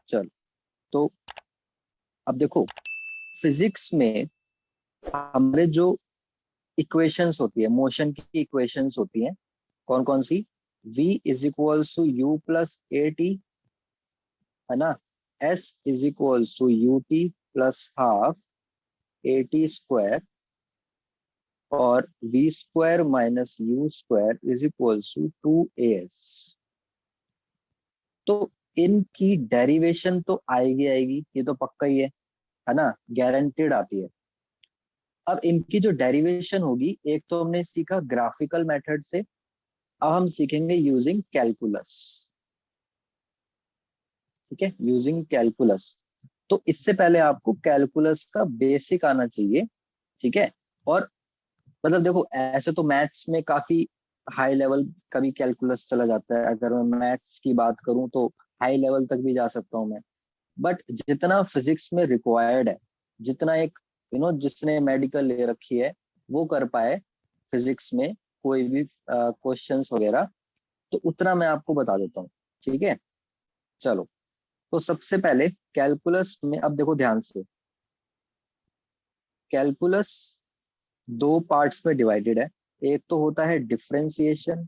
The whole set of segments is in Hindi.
चलो, तो अब देखो, फिजिक्स में हमारे जो इक्वेशंस होती है, मोशन की इक्वेशंस होती हैं, कौन कौन सी? v is equals to u plus a t, है ना। s is equals to u t plus half a t square, और v square minus u square is equals to 2as। तो इनकी डेरिवेशन तो आएगी आएगी, ये तो पक्का ही है ना, गारंटेड आती है। अब इनकी जो डेरिवेशन होगी, एक तो हमने सीखा ग्राफिकल मेथड से, अब हम सीखेंगे यूजिंग कैलकुलस। ठीक है, यूजिंग कैलकुलस। तो इससे पहले आपको कैलकुलस का बेसिक आना चाहिए। ठीक है, और मतलब देखो, ऐसे तो मैथ्स में काफी हाई लेवल का भी कैलकुलस चला जाता है। अगर मैं मैथ्स की बात करूं तो हाई लेवल तक भी जा सकता हूं मैं। बट जितना फिजिक्स में रिक्वायर्ड है, जितना एक जिसने मेडिकल ले रखी है वो कर पाए फिजिक्स में कोई भी क्वेश्चंस वगैरह, तो उतना मैं आपको बता देता हूँ। ठीक है, चलो। तो सबसे पहले कैलकुलस में, अब देखो ध्यान से, कैलकुलस दो पार्ट्स में डिवाइडेड है। एक तो होता है डिफरेंशिएशन,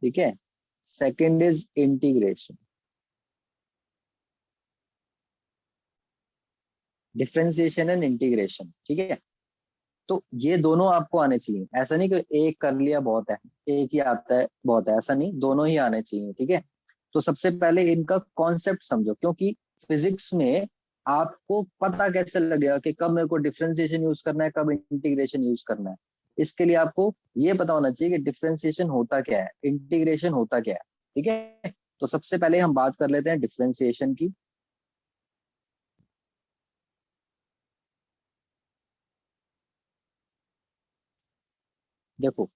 ठीक है। Second is integration. Differentiation and integration, ठीक है। तो ये दोनों आपको आने चाहिए, ऐसा नहीं कि एक कर लिया बहुत है, एक ही आता है बहुत है, ऐसा नहीं, दोनों ही आने चाहिए। ठीक है, तो सबसे पहले इनका कॉन्सेप्ट समझो, क्योंकि फिजिक्स में आपको पता कैसे लगेगा कि कब मेरे को डिफरेंशिएशन यूज करना है, कब इंटीग्रेशन यूज करना है। इसके लिए आपको ये पता होना चाहिए कि डिफरेंशिएशन होता क्या है, इंटीग्रेशन होता क्या है। ठीक है, तो सबसे पहले हम बात कर लेते हैं डिफरेंशिएशन की। देखो,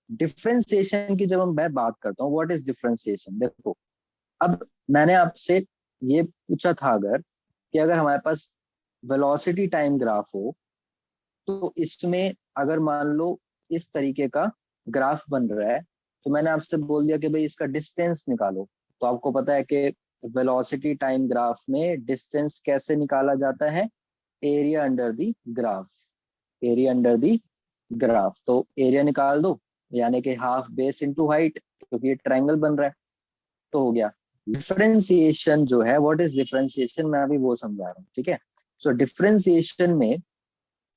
डिफरेंशिएशन की जब मैं बात करता हूँ, व्हाट इज डिफरेंशिएशन, देखो, अब मैंने आपसे ये पूछा था, अगर कि अगर हमारे पास वेलोसिटी टाइम ग्राफ हो, तो इसमें अगर मान लो इस तरीके का ग्राफ बन रहा है, तो मैंने आपसे बोल दिया कि भाई इसका डिस्टेंस निकालो। तो आपको पता है कि वेलोसिटी टाइम ग्राफ में डिस्टेंस कैसे निकाला जाता है? Area under the graph. Area under the graph, तो एरिया निकाल दो, यानी कि हाफ बेस इंटू हाइट, क्योंकि ये ट्रायंगल बन रहा है, तो हो गया। डिफरेंशिएशन जो है, व्हाट इज डिफरेंशिएशन, मैं अभी वो समझा रहा हूँ। ठीक है, सो डिफरेंशिएशन में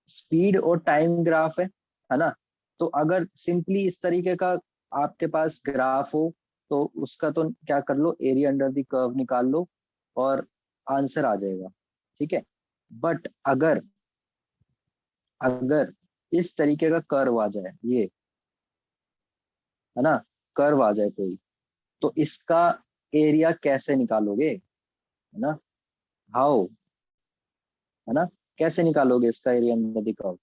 स्पीड और टाइम ग्राफ है ना। तो अगर सिंपली इस तरीके का आपके पास ग्राफ हो, तो उसका तो क्या कर लो, एरिया अंडर द कर्व निकाल लो और आंसर आ जाएगा। ठीक है, बट अगर अगर इस तरीके का कर्व आ जाए, ये है ना, कर्व आ जाए कोई, तो इसका एरिया कैसे निकालोगे, है ना, हाउ, है ना, कैसे निकालोगे इसका एरिया अंडर द कर्व?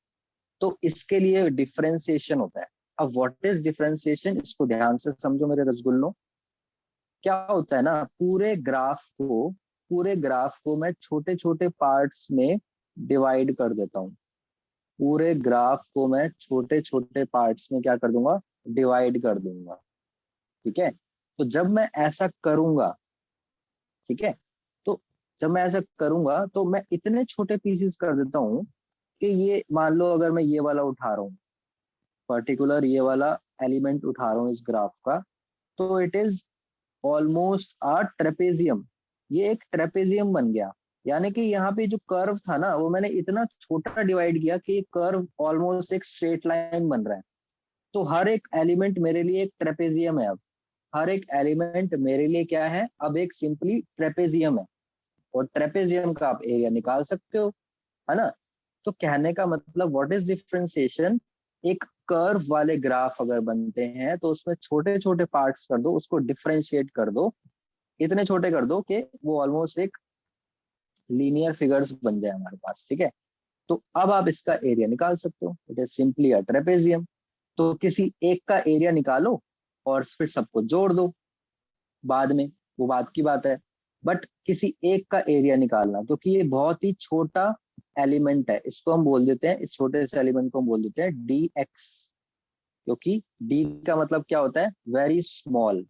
तो इसके लिए डिफरेंशिएशन होता है। अब व्हाट इज डिफरेंशिएशन, इसको ध्यान से समझो मेरे रसगुल्लो। क्या होता है ना, पूरे ग्राफ को मैं छोटे छोटे पार्ट्स में डिवाइड कर देता हूँ। पूरे ग्राफ को मैं छोटे छोटे पार्ट्स में क्या कर दूंगा, डिवाइड कर दूंगा। ठीक है, तो जब मैं ऐसा करूंगा, ठीक है, तो जब मैं ऐसा करूंगा तो मैं इतने छोटे पीसेस कर देता हूँ कि ये मान लो अगर मैं ये वाला उठा रहा हूँ, पर्टिकुलर ये वाला एलिमेंट उठा रहा हूँ इस ग्राफ का, तो it is almost a trapezium. ये एक ट्रेपेजियम बन गया, यानी कि यहाँ पे जो कर्व था ना, वो मैंने इतना छोटा डिवाइड किया कि कर्व ऑलमोस्ट एक स्ट्रेट लाइन बन रहा है। तो हर एक एलिमेंट मेरे लिए एक ट्रेपेजियम है अब। हर एक एलिमेंट मेरे लिए क्या है, अब एक सिंपली ट्रेपेजियम है। और ट्रेपेजियम का आप एरिया निकाल सकते हो, है ना। तो कहने का मतलब, व्हाट इज डिफरेंशिएशन, एक कर्व वाले ग्राफ अगर बनते हैं तो उसमें छोटे छोटे पार्ट्स कर दो, उसको डिफरेंशिएट कर दो, इतने छोटे कर दो कि वो ऑलमोस्ट एक लीनियर फिगर्स बन जाए हमारे पास। ठीक है, तो अब आप इसका एरिया निकाल सकते हो, it is simply a trapezium. तो किसी एक का एरिया निकालो और फिर सबको जोड़ दो बाद में, वो बात की बात है। बट किसी एक का एरिया निकालना, क्योंकि ये बहुत ही छोटा एलिमेंट है, इसको हम बोल देते हैं, इस छोटे से एलिमेंट को हम बोल देते हैं डी एक्स। क्योंकि डी का मतलब क्या होता है, वेरी स्मॉल,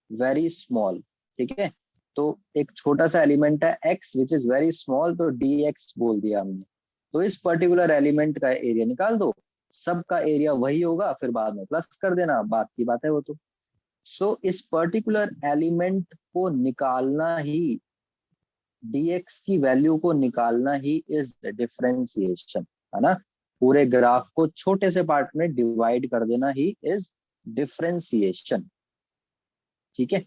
वेरी स्मॉल। ठीक है, तो एक छोटा सा एलिमेंट है x which is very small, तो डी एक्स बोल दिया हमने। तो इस पर्टिकुलर एलिमेंट का एरिया निकाल दो, सबका एरिया वही होगा, फिर बाद में प्लस कर देना, बात की बात है वो तो। सो इस पर्टिकुलर एलिमेंट को निकालना ही, dx की वैल्यू को निकालना ही इज डिफरेंशिएशन, है ना। पूरे ग्राफ को छोटे से पार्ट में डिवाइड कर देना ही इज डिफरेंशिएशन। ठीक है,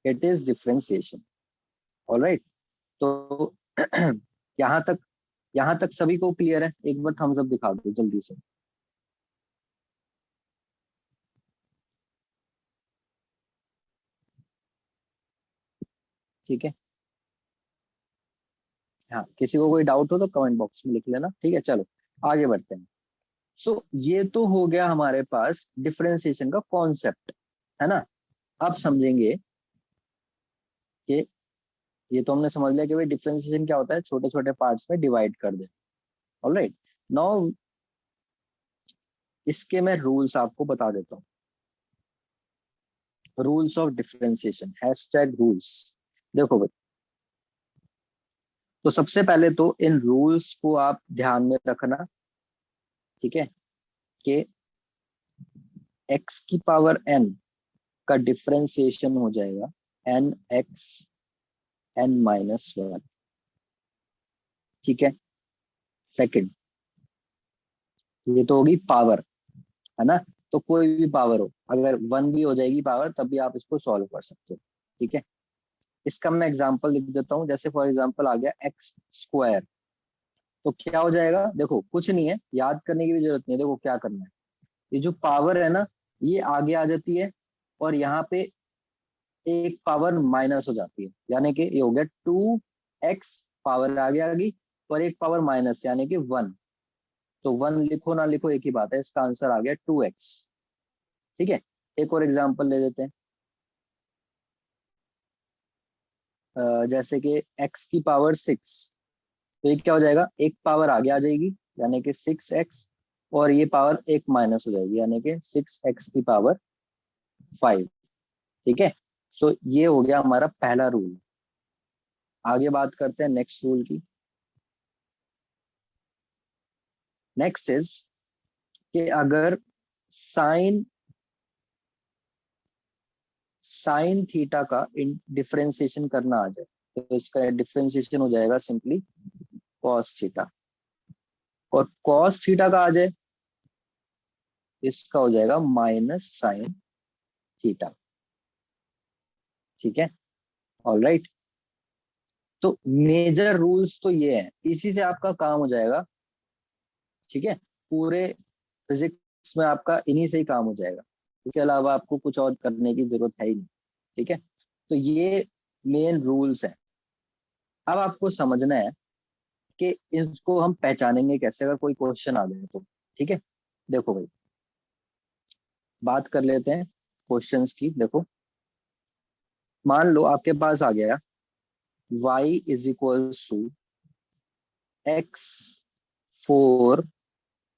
इट इज डिफरेंशिएशन। ऑलराइट, तो यहाँ तक, यहाँ तक सभी को क्लियर है? एक बार थम्स अप दिखा दो जल्दी से। ठीक है, हाँ, किसी को कोई डाउट हो तो कमेंट बॉक्स में लिख लेना। ठीक है, चलो आगे बढ़ते हैं। सो ये तो हो गया हमारे पास डिफरेंशिएशन का कॉन्सेप्ट, है ना। अब समझेंगे कि, ये तो हमने समझ लिया कि भाई डिफरेंशिएशन क्या होता है, छोटे छोटे पार्ट्स में डिवाइड कर दे। ऑलराइट, नाउ इसके मैं रूल्स आपको बता देता हूँ। Rules of differentiation, hashtag rules. देखो भाई, तो सबसे पहले तो इन रूल्स को आप ध्यान में रखना। ठीक है, कि x की पावर n का डिफरेंशिएशन हो जाएगा n x n-1। ठीक है, सेकंड, ये तो होगी पावर, है ना। तो कोई भी पावर हो, अगर 1 भी हो जाएगी पावर, तब भी आप इसको सॉल्व कर सकते हो। ठीक है, इसका मैं एग्जांपल लिख देता हूँ। जैसे फॉर एग्जांपल आ गया एक्स स्क्वायर, तो क्या हो जाएगा, देखो कुछ नहीं है, याद करने की भी जरूरत नहीं है। देखो क्या करना है, ये जो पावर है ना, ये आगे आ जाती है, और यहाँ पे एक पावर माइनस हो जाती है, यानी कि ये हो गया 2x, पावर आगे आ गई, और एक पावर माइनस यानी कि 1। तो 1 लिखो ना लिखो एक ही बात है, इसका आंसर आ गया 2x। ठीक है, एक और एग्जांपल ले लेते हैं। जैसे कि x की पावर 6, तो ये क्या हो जाएगा, एक पावर आगे आ जाएगी यानी कि 6x, और ये पावर एक माइनस हो जाएगी यानी कि 6x की पावर 5। ठीक है, सो ये हो गया हमारा पहला रूल। आगे बात करते हैं नेक्स्ट रूल की। नेक्स्ट इज कि अगर साइन साइन थीटा का डिफरेंशिएशन करना आ जाए, तो इसका डिफरेंशिएशन हो जाएगा सिंपली कॉस थीटा। और कॉस थीटा का आ जाए, इसका हो जाएगा माइनस साइन थीटा। ठीक है, ऑलराइट, तो मेजर रूल्स तो ये है, इसी से आपका काम हो जाएगा। ठीक है, पूरे फिजिक्स में आपका इन्हीं से ही काम हो जाएगा, इसके अलावा आपको कुछ और करने की जरूरत है ही नहीं। ठीक है, तो ये मेन रूल्स है। अब आपको समझना है कि इसको हम पहचानेंगे कैसे, अगर कोई क्वेश्चन आ जाए तो। ठीक है, देखो भाई, बात कर लेते हैं क्वेश्चंस की। देखो, मान लो आपके पास आ गया y is equal to x4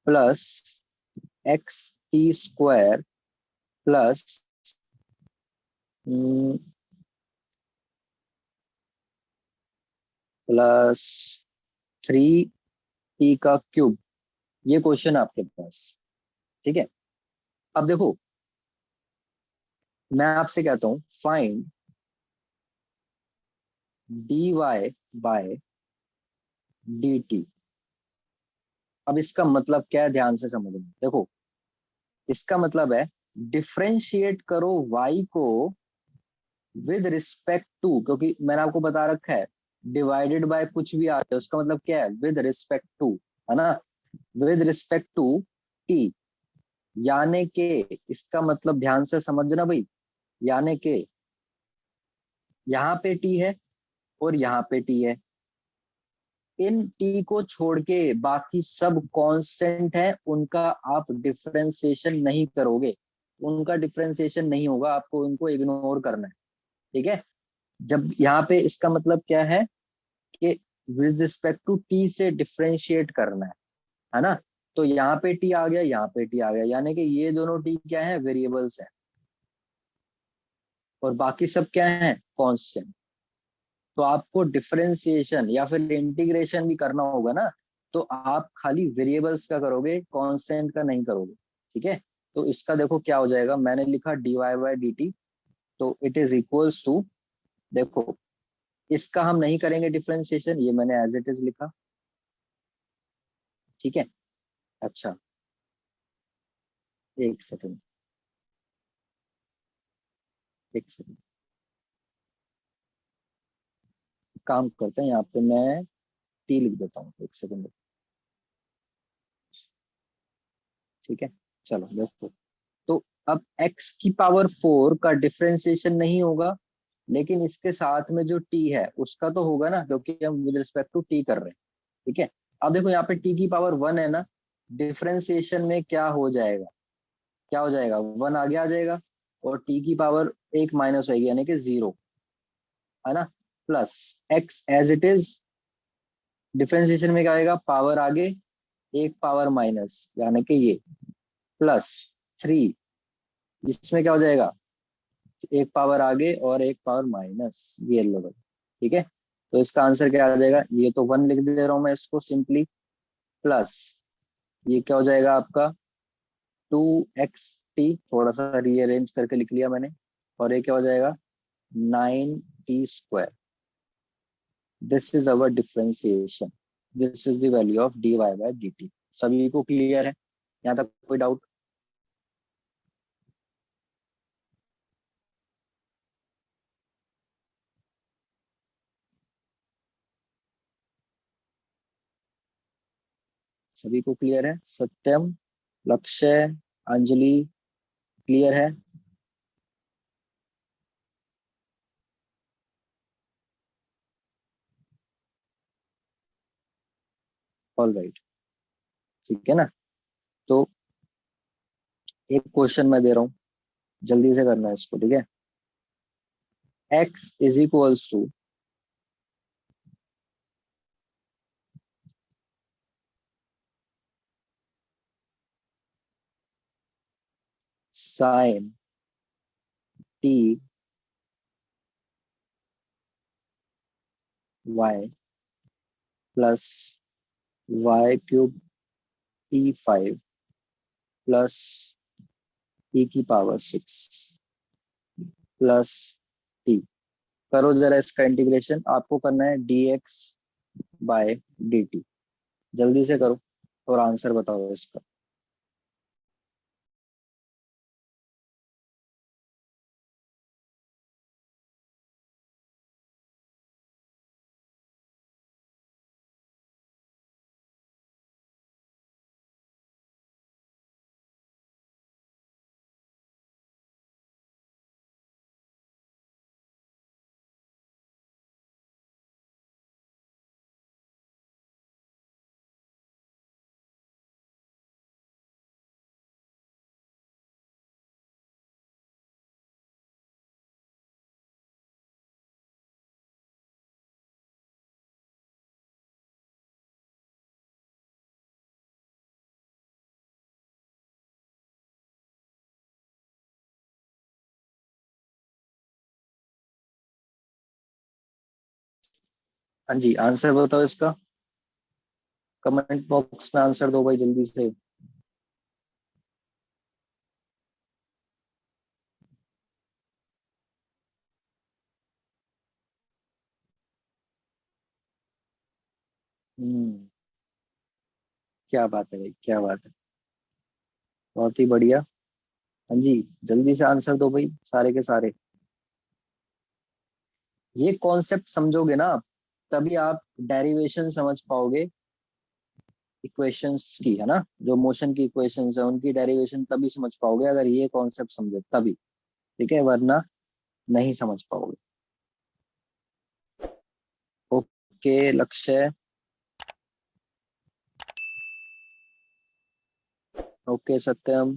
plus x t² plus plus 3t³ ये क्वेश्चन आपके पास। ठीक है, अब देखो, मैं आपसे कहता हूं फाइंड dy बाय dt। अब इसका मतलब क्या है, ध्यान से समझना। देखो, इसका मतलब है डिफरेंशिएट करो y को विद रिस्पेक्ट टू, क्योंकि मैंने आपको बता रखा है डिवाइडेड बाय कुछ भी आता है, उसका मतलब क्या है, विद रिस्पेक्ट टू, है ना, विद रिस्पेक्ट टू t। यानी के इसका मतलब ध्यान से समझना भाई, यानी के यहाँ पे t है और यहाँ पे t है, इन t को छोड़ के बाकी सब कांस्टेंट है, उनका आप डिफरेंशिएशन नहीं करोगे, उनका डिफरेंशिएशन नहीं होगा, आपको उनको इग्नोर करना है। ठीक है, जब यहाँ पे इसका मतलब क्या है कि विद रिस्पेक्ट टू टी से डिफरेंशिएट करना है ना। तो यहाँ पे टी आ गया, यहाँ पे टी आ गया, यानी कि ये दोनों टी क्या है, वेरिएबल्स हैं, और बाकी सब क्या है, कांस्टेंट। तो आपको डिफरेंशिएशन या फिर इंटीग्रेशन भी करना होगा ना, तो आप खाली वेरिएबल्स का करोगे, कांस्टेंट का नहीं करोगे। ठीक है, तो इसका देखो क्या हो जाएगा, मैंने लिखा dy बाई डी टी, तो इट इज इक्वल्स टू, देखो इसका हम नहीं करेंगे डिफरेंशिएशन, ये मैंने एज इट इज लिखा। ठीक है, अच्छा, एक सेकंड, एक सेकंड, काम करते हैं, यहाँ पे मैं टी लिख देता हूँ, एक सेकंड। ठीक है, चलो देखो, तो अब x की पावर 4 का डिफरेंशिएशन नहीं होगा, लेकिन इसके साथ में जो t है उसका तो होगा ना, क्योंकि हम विद रिस्पेक्ट टू t कर रहे हैं। ठीक है, अब देखो यहाँ पे t की पावर 1 है ना, डिफरेंशिएशन में क्या हो जाएगा, क्या हो जाएगा, 1 आगे आ जाएगा, और t की पावर एक माइनस होगी, यानी कि 0, है ना, plus x as it is, differentiation में क्या आएगा, पावर आगे, एक पावर माइनस, यानी कि ये, प्लस 3, इसमें क्या हो जाएगा, एक पावर आगे और एक पावर माइनस, ये लो भाई। ठीक है, तो इसका आंसर क्या आ जाएगा, ये तो 1 लिख दे रहा हूं मैं इसको सिंपली, प्लस ये क्या हो जाएगा आपका 2xt, थोड़ा सा रीअरेंज करके लिख लिया मैंने, और ये क्या हो जाएगा 9t square. This is our differentiation, this is the value of dy by D T. सभी को क्लियर है, यहाँ तक कोई डाउट? सभी को क्लियर है, सत्यम, लक्ष्य, अंजलि, क्लियर है? ऑल राइट, ठीक है ना, तो एक क्वेश्चन मैं दे रहा हूँ, जल्दी से करना है इसको, ठीक है। x is equals to sine t y plus y cube t5 plus e की पावर 6 प्लस t। करो जरा इसका इंटीग्रेशन, आपको करना है dx बाय dt, जल्दी से करो और आंसर बताओ इसका। हाँ जी, आंसर बताओ इसका, कमेंट बॉक्स में आंसर दो भाई जल्दी से। हम्म, क्या बात है भाई, क्या बात है, बहुत ही बढ़िया। हाँ जी, जल्दी से आंसर दो भाई सारे के सारे। ये कॉन्सेप्ट समझोगे ना आप, तभी आप डेरिवेशन समझ पाओगे इक्वेशंस की, है ना, जो मोशन की इक्वेशंस है उनकी डेरिवेशन तभी समझ पाओगे अगर ये कॉन्सेप्ट समझे तभी। ठीक है, वरना नहीं समझ पाओगे। ओके लक्ष्य, ओके सत्यम,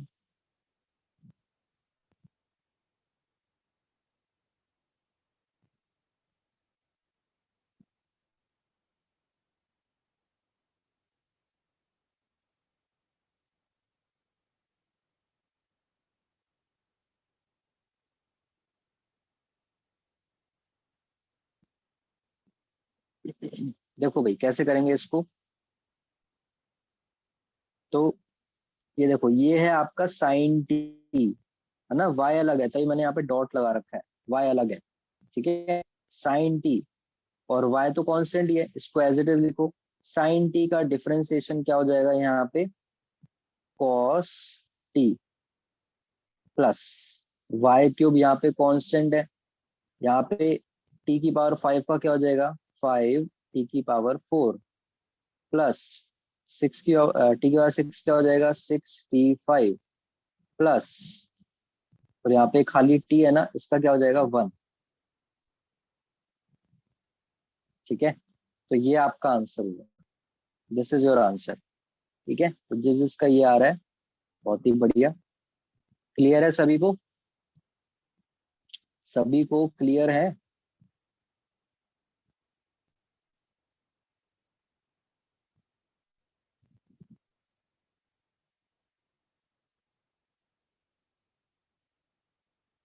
देखो भाई कैसे करेंगे इसको। तो ये देखो, ये है आपका साइन टी, है ना। वाई अलग है तभी मैंने यहाँ पे डॉट लगा रखा है, वाई अलग है, ठीक है। साइन टी, और वाई तो कांस्टेंट ही है, इसको एज इट इज लिखो। साइन टी का डिफरेंशिएशन क्या हो जाएगा यहाँ पे, cos t plus y cube, यहाँ पे कांस्टेंट है, यहाँ पे टी की पावर 5 का क्या हो जाएगा, 5 टी की पावर 4 प्लस 6 की टी की पावर 6 क्या हो जाएगा, 6 टी 5 प्लस, और यहाँ पे खाली टी है ना, इसका क्या हो जाएगा 1। ठीक है, तो ये आपका आंसर हुआ, दिस इज योर आंसर। ठीक है, तो जिस जिसका ये आ रहा है, बहुत ही बढ़िया। क्लियर है सभी को, सभी को क्लियर है।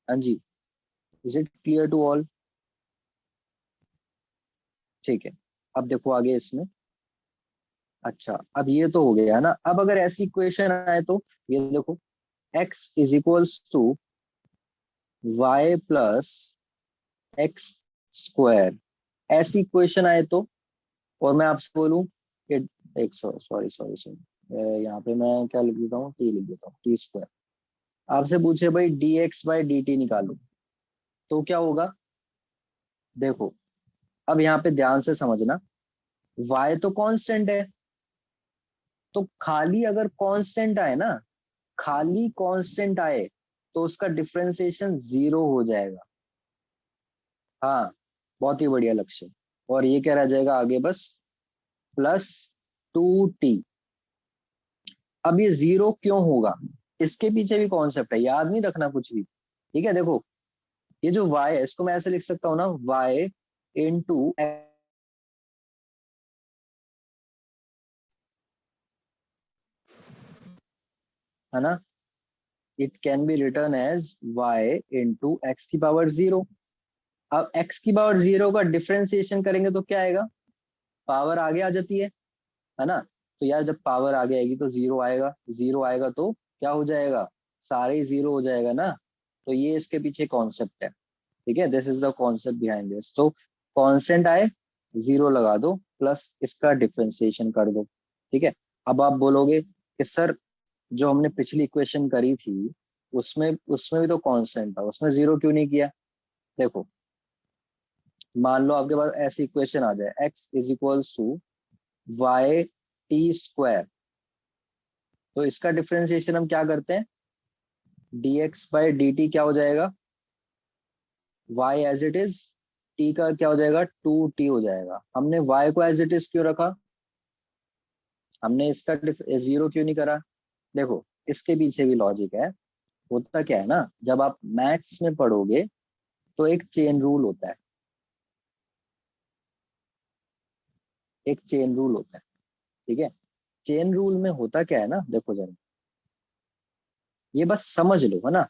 हाँ जी, is it clear to all. ठीक है, अब देखो आगे इसमें। अच्छा, अब ये तो हो गया है ना। अब अगर ऐसी इक्वेशन आए तो ये देखो, x is equals to y plus x square, ऐसी इक्वेशन आए तो, और मैं आपसे बोलूं कि एक सॉरी सॉरी सॉरी, यहाँ पे मैं क्या लिख देता हूँ, टी लिख देता हूँ, टी स्क्वायर। आपसे पूछे भाई D x by D T निकालो, तो क्या होगा। देखो, अब यहाँ पे ध्यान से समझना, y तो कांस्टेंट है, तो खाली अगर कांस्टेंट आए ना, खाली कांस्टेंट आए, तो उसका डिफरेंशिएशन 0 हो जाएगा। हाँ, बहुत ही बढ़िया लक्ष्य। और ये क्या रह जाएगा आगे, बस +2t। अब ये 0 क्यों होगा, इसके पीछे भी कॉन्सेप्ट है, याद नहीं रखना कुछ भी। ठीक है, देखो, ये जो y है, इसको मैं ऐसे लिख सकता हूँ ना, y इंटू, है ना, it can be written as y into x⁻0। अब x⁻0 का डिफरेंशिएशन करेंगे तो क्या आएगा, पावर आगे आ जाती है ना। तो यार जब पावर आगे आएगी तो 0 आएगा, 0 आएगा तो क्या हो जाएगा, सारे 0 हो जाएगा ना। तो ये इसके पीछे कॉन्सेप्ट है। ठीक है, this is the concept behind this. तो कांस्टेंट आए, 0 लगा दो, प्लस इसका डिफरेंशिएशन कर दो। ठीक है, अब आप बोलोगे कि सर, जो हमने पिछली इक्वेशन करी थी, उसमें उसमें भी तो कांस्टेंट था, उसमें 0 क्यों नहीं किया। देखो, मान लो आपके पास ऐसी इक्वेशन आ जाए, x is equals to y t square, तो इसका डिफरेंशिएशन हम क्या करते हैं, dx बाई डी टी क्या हो जाएगा, y as it is, t का क्या हो जाएगा, 2t हो जाएगा। हमने y को एज इट इज क्यों रखा, हमने इसका 0 क्यों नहीं करा। देखो, इसके पीछे भी लॉजिक है। होता क्या है ना, जब आप मैथ्स में पढ़ोगे तो एक चेन रूल होता है, एक चेन रूल होता है। ठीक है, चेन रूल में होता क्या है ना, देखो जरा, ये बस समझ लो, है ना,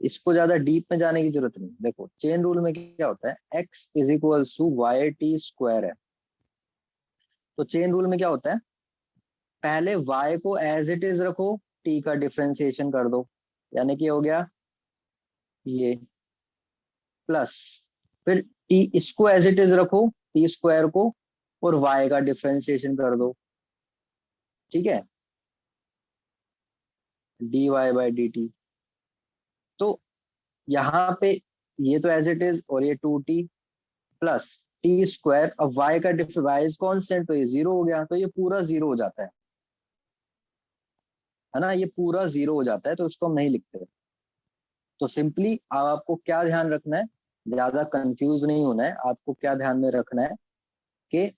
इसको ज्यादा डीप में जाने की जरूरत नहीं। देखो, चेन रूल में क्या होता है, x is equal to y t square है। तो चेन रूल में क्या होता है, पहले y को एज इट इज रखो, t का डिफरेंशिएशन कर दो, यानी कि हो गया ये, प्लस, फिर t इसको एज इट इज रखो, टी स्क्वायर को, और y का डिफरेंशिएशन कर दो। ठीक है, dy बाई डी टी। तो यहाँ पे ये तो एज इट इज, और ये 2t प्लस टी स्क्वायर, अब y का वाई इज कॉन्स्टेंट, तो ये 0 हो गया, तो ये पूरा 0 हो जाता है ना, ये पूरा 0 हो जाता है, तो उसको हम नहीं लिखते। तो सिंपली अब आपको क्या ध्यान रखना है, ज्यादा कंफ्यूज नहीं होना है, आपको क्या ध्यान में रखना है कि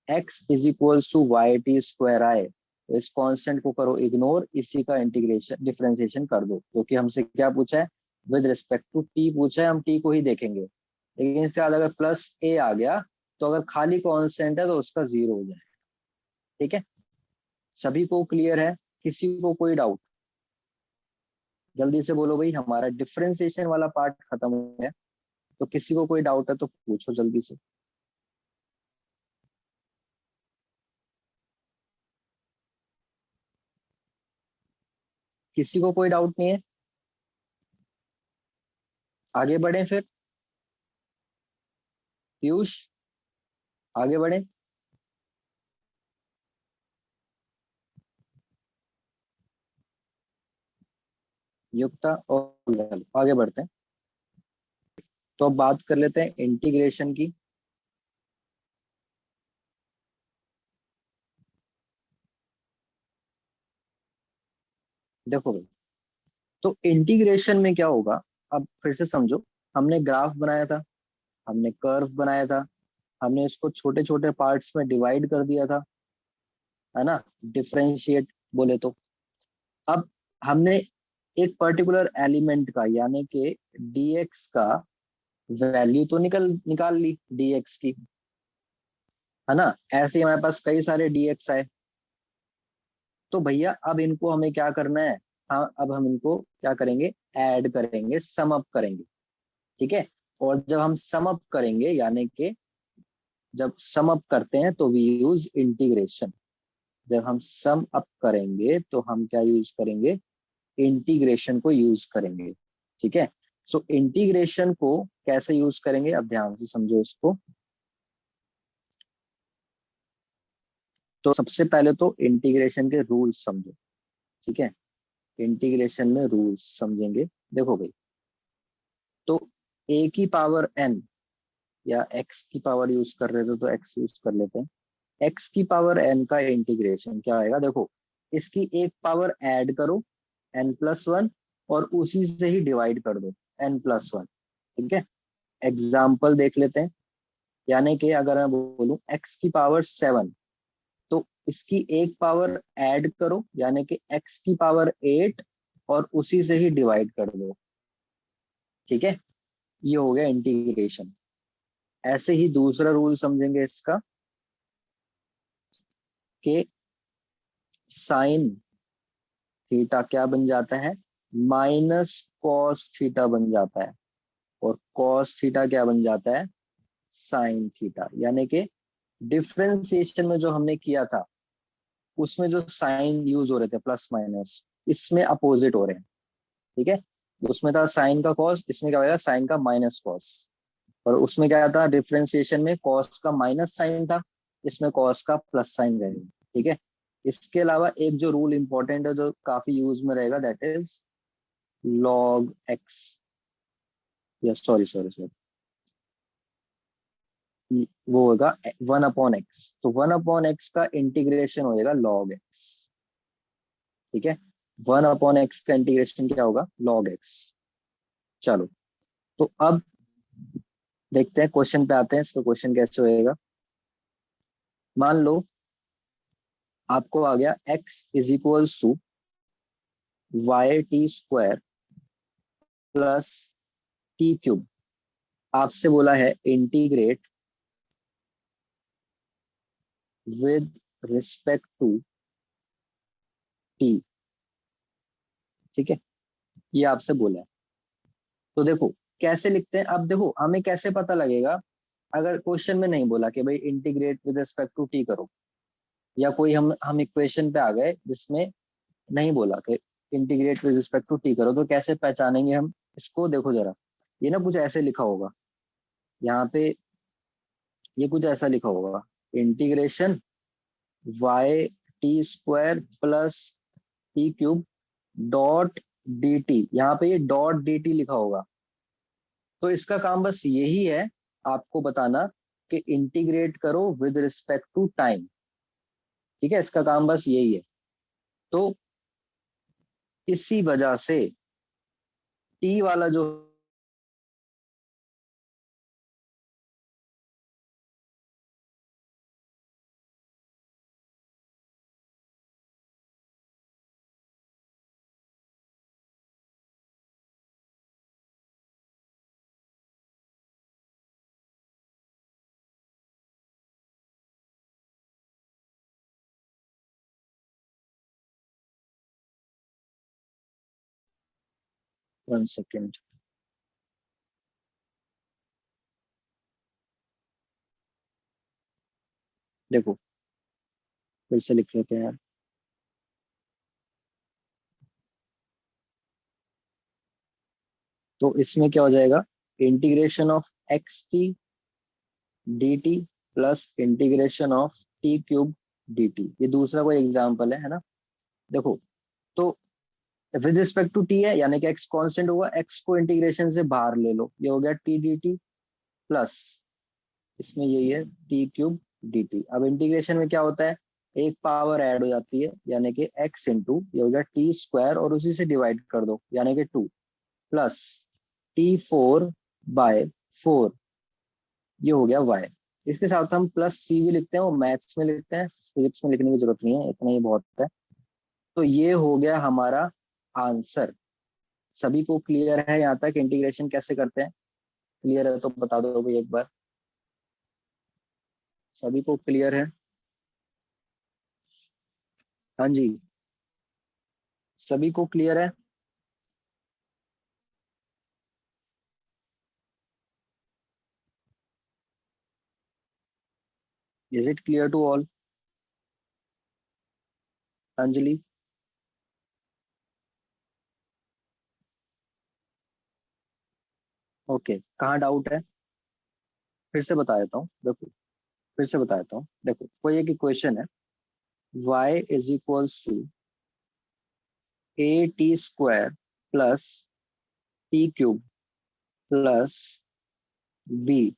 x is equal to y t square आए, तो इस कांस्टेंट को करो इग्नोर, इसी का इंटीग्रेशन डिफरेंशिएशन कर दो, क्योंकि हमसे क्या पूछा है, विद रिस्पेक्ट टू टी पूछा है, हम टी को ही देखेंगे। लेकिन इसके बाद अगर प्लस ए आ गया, तो अगर खाली कांस्टेंट है तो उसका 0 हो जाए। ठीक है, सभी को क्लियर है, किसी को कोई डाउट, जल्दी से बोलो भाई, हमारा डिफरेंशिएशन वाला पार्ट खत्म हो गया। तो किसी को कोई डाउट है तो पूछो जल्दी से। किसी को कोई डाउट नहीं है? आगे बढ़े फिर। पीयूष, आगे बढ़े। युक्ता और गल, आगे बढ़ते हैं। तो अब बात कर लेते हैं इंटीग्रेशन की। देखो भाई, तो इंटीग्रेशन में क्या होगा, अब फिर से समझो। हमने ग्राफ बनाया था, हमने कर्व बनाया था, हमने इसको छोटे छोटे पार्ट्स में डिवाइड कर दिया था, है ना, डिफरेंशिएट बोले तो। अब हमने एक पर्टिकुलर एलिमेंट का यानी कि dx का वैल्यू तो निकाल ली dx की, है ना। ऐसे ही हमारे पास कई सारे dx आए। तो भैया अब इनको हमें क्या करना है, हाँ अब हम इनको क्या करेंगे, ऐड करेंगे, सम अप करेंगे। ठीक है। और जब हम सम अप करेंगे यानी कि जब सम अप करते हैं तो वी यूज इंटीग्रेशन। जब हम सम अप करेंगे तो हम क्या यूज करेंगे, इंटीग्रेशन को यूज करेंगे। ठीक है। सो इंटीग्रेशन को कैसे यूज करेंगे, अब ध्यान से समझो इसको। तो सबसे पहले तो इंटीग्रेशन के रूल्स समझो। ठीक है। इंटीग्रेशन में रूल्स समझेंगे। देखो भाई, तो a की पावर n या x की पावर यूज कर रहे थे तो x यूज कर लेते हैं। x की पावर n का इंटीग्रेशन क्या आएगा, देखो इसकी एक पावर ऐड करो n+1 और उसी से ही डिवाइड कर दो n+1। ठीक है। एग्जाम्पल देख लेते हैं। यानी कि अगर मैं बोलूं x की पावर 7, तो इसकी एक पावर ऐड करो यानी कि x की पावर 8 और उसी से ही डिवाइड कर दो। ठीक है। ये हो गया इंटीग्रेशन। ऐसे ही दूसरा रूल समझेंगे इसका, कि साइन थीटा क्या बन जाता है, माइनस कॉस थीटा बन जाता है। और कॉस थीटा क्या बन जाता है, साइन थीटा। यानी कि डिफरेंशिएशन में जो हमने किया था उसमें जो साइन यूज हो रहे थे प्लस माइनस, इसमें अपोजिट हो रहे हैं। ठीक है। उसमें था साइन का कॉस, इसमें क्या होगा, साइन का माइनस कॉस। और उसमें क्या था, डिफरेंशिएशन में कॉस का माइनस साइन था, इसमें कॉस का प्लस साइन रहेगा। ठीक है। इसके अलावा एक जो रूल इंपॉर्टेंट है जो काफी यूज में रहेगा, दैट इज लॉग एक्स, या सॉरी सॉरी सॉरी, वो होगा 1/x। तो 1/x का इंटीग्रेशन होएगा लॉग एक्स। ठीक है। 1/x का इंटीग्रेशन क्या होगा, लॉग एक्स। चलो, तो अब देखते हैं, क्वेश्चन पे आते हैं, इसका क्वेश्चन कैसे होएगा। मान लो आपको आ गया x = y t² +t³ आपसे बोला है integrate with respect to t। ठीक है। ये आपसे बोला है। तो देखो कैसे लिखते हैं, अब देखो हमें कैसे पता लगेगा, अगर क्वेश्चन में नहीं बोला कि भाई integrate with respect to t करो, या कोई हम इक्वेशन पे आ गए जिसमें नहीं बोला कि integrate with respect to t करो, तो कैसे पहचानेंगे हम इसको, देखो जरा। ये ना कुछ ऐसे लिखा होगा यहाँ पे, ये कुछ ऐसा लिखा होगा, इंटीग्रेशन y t² + t³ यहाँ पे ये .dt लिखा होगा। तो इसका काम बस यही है, आपको बताना कि इंटीग्रेट करो विद रिस्पेक्ट टू टाइम। ठीक है, इसका काम बस यही है। तो इसी वजह से टी वाला जो, वन सेकेंड, देखो फिर से लिख लेते हैं यार। तो इसमें क्या हो जाएगा, integration of x T D t plus integration of T cube d T. ये दूसरा कोई एग्जाम्पल है ना। देखो, तो विद रिस्पेक्ट टू टी है, यानी कि एक्स कांस्टेंट होगा, एक्स को इंटीग्रेशन से बाहर ले लो, ये हो गया टी डी टी प्लस इसमें यही है टी क्यूब डी टी। अब इंटीग्रेशन में क्या होता है, एक पावर ऐड हो जाती है, यानी कि एक्स इंटू ये हो गया टी स्क्वायर और उसी से डिवाइड कर दो यानी कि two plus T four by four, ये हो गया वाई। इसके साथ हम प्लस सी भी लिखते हैं, वो मैथ्स में लिखते हैं, फिजिक्स में लिखने की जरूरत नहीं है, इतना ही बहुत है। तो ये हो गया हमारा आंसर। सभी को क्लियर है यहाँ तक इंटीग्रेशन कैसे करते हैं? क्लियर है तो बता दो भाई एक बार, सभी को क्लियर है? हाँ जी, सभी को क्लियर है? Is it clear to all? Anjali? Okay, कहाँ डाउट है? फिर से बता देता हूँ, देखो, फिर से बता देता हूँ। देखो, कोई एक इक्वेशन है, y is equals to a t square plus t cube plus b,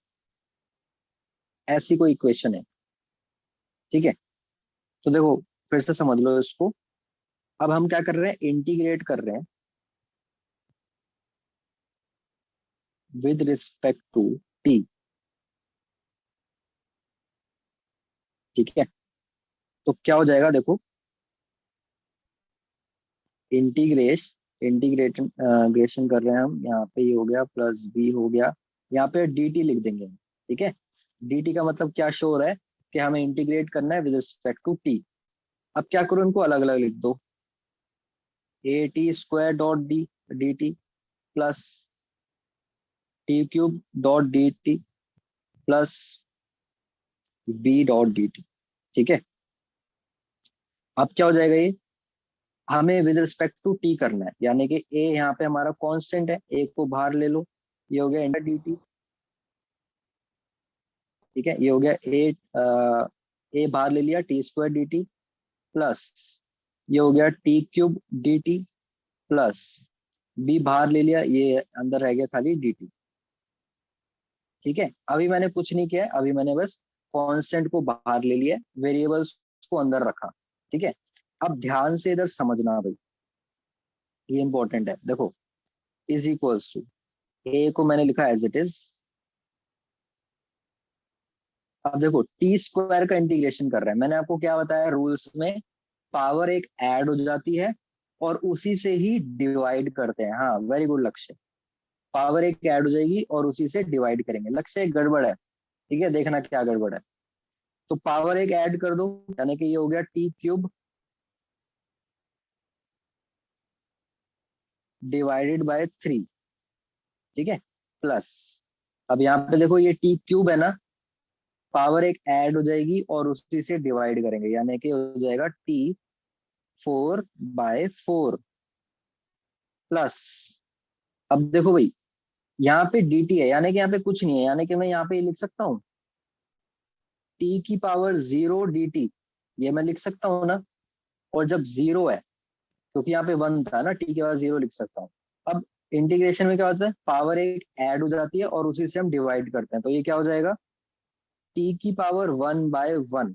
ऐसी कोई इक्वेशन है, ठीक है? तो देखो, फिर से समझ लो इसको। अब हम क्या कर रहे हैं, इंटीग्रेट कर रहे हैं विद रिस्पेक्ट टू टी, ठीक है? तो क्या हो जाएगा, देखो, इंटीग्रेश इंटीग्रेशन ग्रेशन कर रहे हैं हम, यहाँ पे ये हो गया प्लस बी हो गया, यहाँ पे डी टी लिख देंगे हम, ठीक है? डी टी का मतलब क्या शो हो रहा है कि हमें इंटीग्रेट करना है विद रिस्पेक्ट टू टी। अब क्या करो, इनको अलग अलग लिख दो, a t square dot d d t plus t cube dot d t plus b dot d t, ठीक है? अब क्या हो जाएगा ये, हमें विद रिस्पेक्ट टू टी करना है, यानी कि ए यहाँ पे हमारा कांस्टेंट है, ए को बाहर ले लो, ये हो गया इंटर डी टी, ठीक है? ये हो गया ए बाहर ले लिया, t square d t plus ये हो गया t cube d t plus b बाहर ले लिया, ये अंदर रह गया खाली डी टी, ठीक है? अभी मैंने कुछ नहीं किया है, अभी मैंने बस कांस्टेंट को बाहर ले लिया, वेरिएबल्स को अंदर रखा, ठीक है? अब ध्यान से इधर समझना भाई, ये इंपॉर्टेंट है। देखो, इज इक्वल्स टू, ए को मैंने लिखा एज इट इज। अब देखो, टी स्क्वायर का इंटीग्रेशन कर रहे हैं, मैंने आपको क्या बताया रूल्स में, पावर एक ऐड हो जाती है और उसी से ही डिवाइड करते हैं। हाँ, वेरी गुड लक्ष्य, पावर एक ऐड हो जाएगी और उसी से डिवाइड करेंगे। लक्ष्य एक गड़बड़ है, ठीक है? देखना क्या गड़बड़ है। तो पावर एक ऐड कर दो, यानी कि ये हो गया t cube divided by three, ठीक है? प्लस, अब यहाँ पे देखो ये टी क्यूब है ना, पावर एक ऐड हो जाएगी और उसी से डिवाइड करेंगे, यानी कि हो जाएगा T four by four plus, अब देखो भाई, यहाँ पे dt है, यानी कि यहाँ पे कुछ नहीं है, यानी कि मैं यहाँ पे लिख सकता हूँ t की पावर जीरो dt, ये मैं लिख सकता हूँ ना? और जब जीरो है, क्योंकि यहाँ पे वन था ना, t के बाद जीरो लिख सकता हूँ। अब इंटीग्रेशन में क्या होता है, पावर एक ऐड हो जाती है और उसी से हम डिवाइड करते हैं, तो ये क्या हो जाएगा, t की पावर वन बाय वन,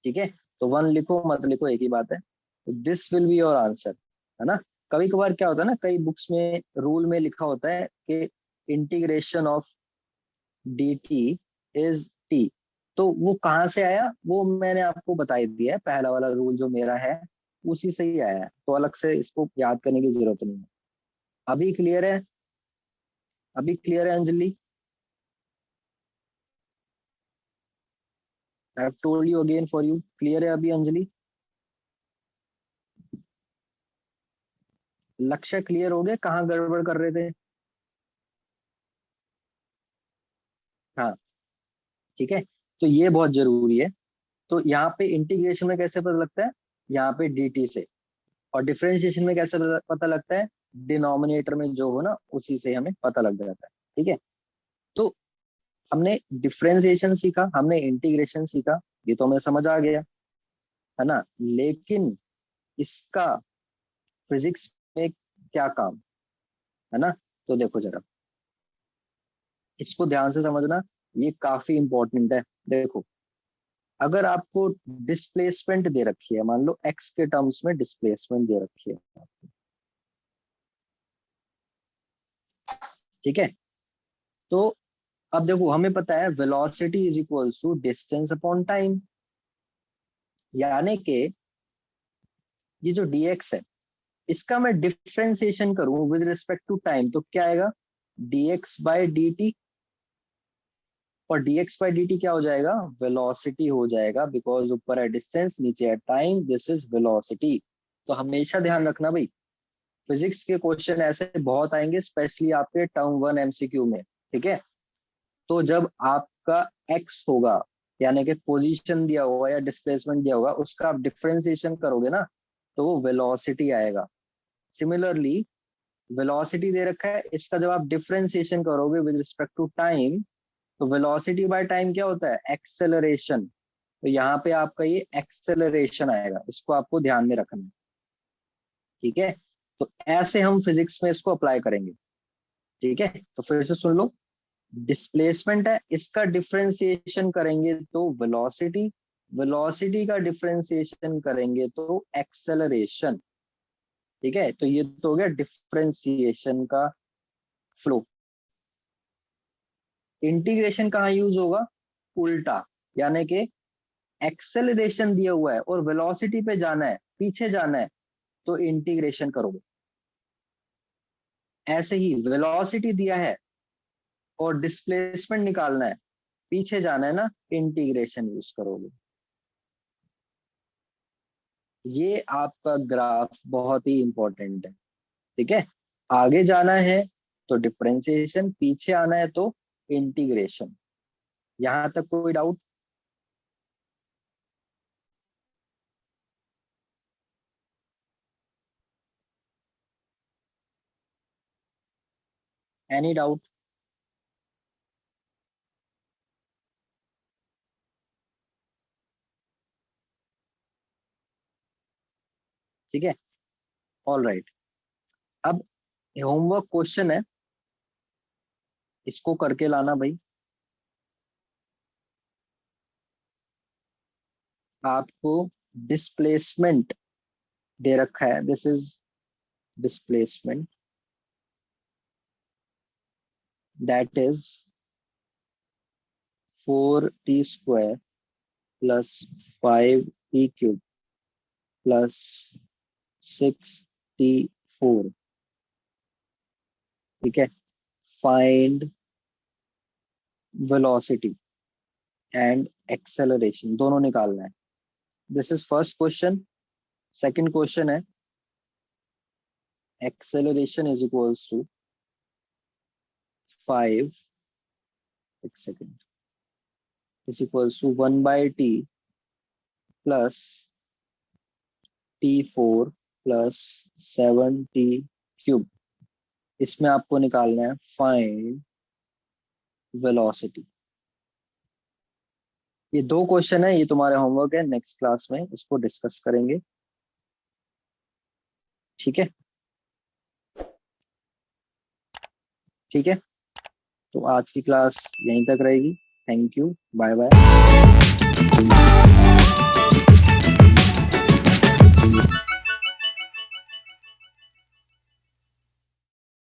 ठीक है? तो वन लिखो मत लिखो एक ही बात है। तो this will be your answer, है ना? कभी कभार क्या होता है ना, कई बुक्स में रूल में लिखा होता है कि integration of D T is T, तो वो कहाँ से आया वो मैंने आपको बता ही दिया है, पहला वाला रूल जो मेरा है उसी से ही आया है, तो अलग से इसको याद करने की जरूरत नहीं है। अभी क्लियर है? अभी क्लियर है Anjali? I have told you again for you, clear है अभी अंजलि? लक्ष्य क्लियर हो गया, कहाँ गड़बड़ कर रहे थे? हाँ, ठीक है, तो ये बहुत जरूरी है। तो यहाँ पे इंटीग्रेशन में कैसे पता लगता है, यहाँ पे dt से, और डिफरेंशिएशन में कैसे पता लगता है, डिनोमिनेटर में जो हो ना उसी से हमें पता लग जाता है। ठीक है, तो हमने डिफरेंशिएशन सीखा, हमने इंटीग्रेशन सीखा, ये तो हमें समझ आ गया है ना। लेकिन इसका फिजिक्स में क्या काम है ना। तो देखो जरा, इसको ध्यान से समझना, ये काफी इंपॉर्टेंट है। देखो, अगर आपको डिस्प्लेसमेंट दे रखी है, मान लो एक्स के टर्म्स में डिस्प्लेसमेंट दे रखी है, ठीक है, तो अब देखो हमें पता है velocity is equals to distance upon time, यानी कि ये जो dx है इसका मैं डिफरेंशिएशन करूं विद रिस्पेक्ट टू टाइम तो क्या आएगा, dx बाय dt। और dx बाय dt क्या हो जाएगा, वेलोसिटी हो जाएगा, बिकॉज ऊपर है डिस्टेंस नीचे है टाइम, दिस इज वेलोसिटी। तो हमेशा ध्यान रखना भाई, फिजिक्स के क्वेश्चन ऐसे बहुत आएंगे, स्पेशली आपके टर्म 1 एमसीक्यू में। ठीक है, तो जब आपका x होगा, यानी कि पोजीशन दिया होगा या डिस्प्लेसमेंट दिया होगा, उसका आप डिफरेंशिएशन करोगे ना तो वो वेलोसिटी आएगा। सिमिलरली वेलोसिटी दे रखा है, इसका जब आप डिफरेंशिएशन करोगे विद रिस्पेक्ट टू टाइम तो वेलोसिटी बाय टाइम क्या होता है, एक्सेलरेशन। तो यहाँ पे आपका ये एक्सेलरेशन आएगा, इसको आपको ध्यान में रखना है। ठीक है, तो ऐसे हम फिजिक्स में इसको अप्लाई करेंगे। ठीक है, तो फिर से सुन लो, डिस्प्लेसमेंट है, इसका डिफरेंशिएशन करेंगे तो वेलोसिटी, वेलोसिटी का डिफरेंशिएशन करेंगे तो एक्सेलरेशन। ठीक है, तो ये तो हो गया डिफरेंशिएशन का फ्लो। इंटीग्रेशन कहाँ यूज होगा, उल्टा, यानी कि एक्सेलरेशन दिया हुआ है और वेलोसिटी पे जाना है, पीछे जाना है, तो इंटीग्रेशन करोगे। ऐसे ही वेलोसिटी दिया है और डिस्प्लेसमेंट निकालना है, पीछे जाना है ना, इंटीग्रेशन यूज करोगे। ये आपका ग्राफ बहुत ही इंपॉर्टेंट है। ठीक है, आगे जाना है तो डिफरेंशिएशन, पीछे आना है तो इंटीग्रेशन। यहां तक कोई डाउट, एनी डाउट। ठीक है, ऑल राइट। अब होमवर्क क्वेश्चन है, इसको करके लाना भाई। आपको डिस्प्लेसमेंट दे रखा है, this is displacement, that is 4t² plus 5t³ plus 6t4। ठीक है, फाइंड वेलोसिटी एंड एक्सेलरेशन, दोनों निकालना है। This is first question. Second question है, एक्सेलरेशन इज इक्वल्स टू 5, एक second, is equals to 1/t plus t4 plus 7t³। इसमें आपको निकालना है फाइंड वेलोसिटी। ये दो क्वेश्चन है, ये तुम्हारे होमवर्क है, नेक्स्ट क्लास में इसको डिस्कस करेंगे। ठीक है, ठीक है, तो आज की क्लास यहीं तक रहेगी। Thank you, bye bye.